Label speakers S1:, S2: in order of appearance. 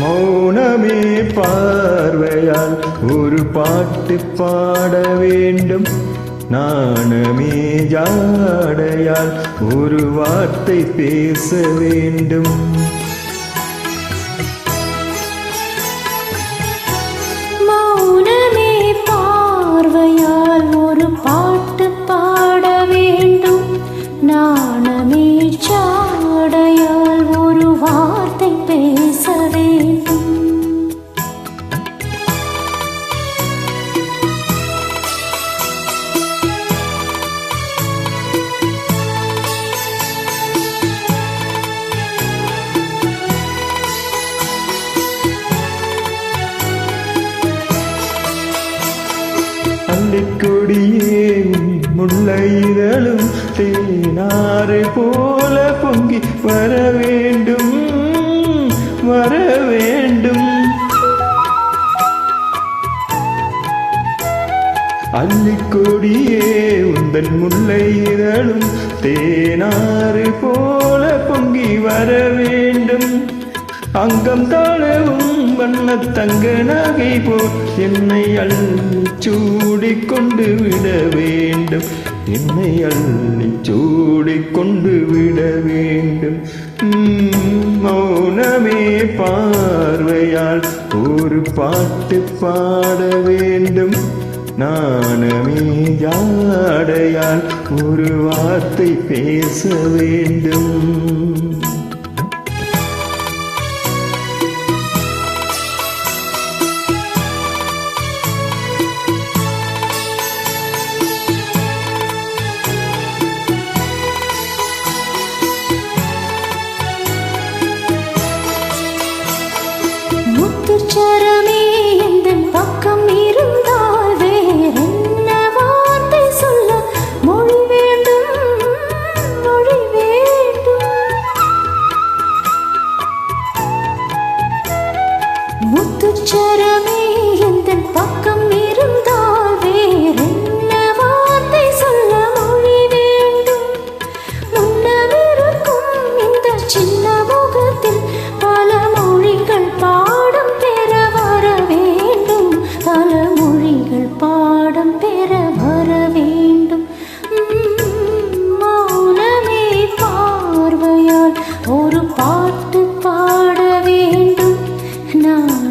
S1: மௌனமே பார்வையால் ஒரு பாட்டு பாட வேண்டும். நாணமே ஜாடையால் ஒரு வார்த்தை பேச வேண்டும்.
S2: மௌனமே பார்வையால் ஒரு பாட்டு பாட வேண்டும். நாணமே ஜாடையால் ஒரு வார்த்தை பேச வேண்டும்.
S1: அள்ளிக்கொடியே முல்லை இதழும் தேனாறு போல பொங்கி வர வேண்டும், வர வேண்டும். அள்ளிக்கொடியே உந்தன் முல்லை இதழும் தேனாறு போல பொங்கி வர வேண்டும். அங்கம் தாழவும் வண்ண தங்க நகை போல் என்னை அள்ளி சூடிக்கொண்டு விட வேண்டும், என்னை அள்ளி சூடிக்கொண்டு விட வேண்டும். மௌனமே பார்வையால் ஒரு பாட்டு பாட வேண்டும். நாணமே ஜாடையால் ஒரு வார்த்தை பேச வேண்டும்.
S2: முத்துச்சரமே எந்தன் பக்கம் இருந்தால் வேறென்ன வார்த்தை சொல்ல மொழி வேண்டும், மொழி வேண்டும். முத்துச்சரமே எந்தன் பக்கம் இருந்தால் வேறென்ன வார்த்தை சொல்ல மொழி வேண்டும். முன்னமிருக்கும் இந்த சின்ன முகத்தில் பல மொழிகள் பாடம் பெற வர வேண்டும், பல மொழிகள் பாடம் பெற வர வேண்டும். மௌனமே பார்வையால் ஒரு பாட்டு பாட வேண்டும். நான்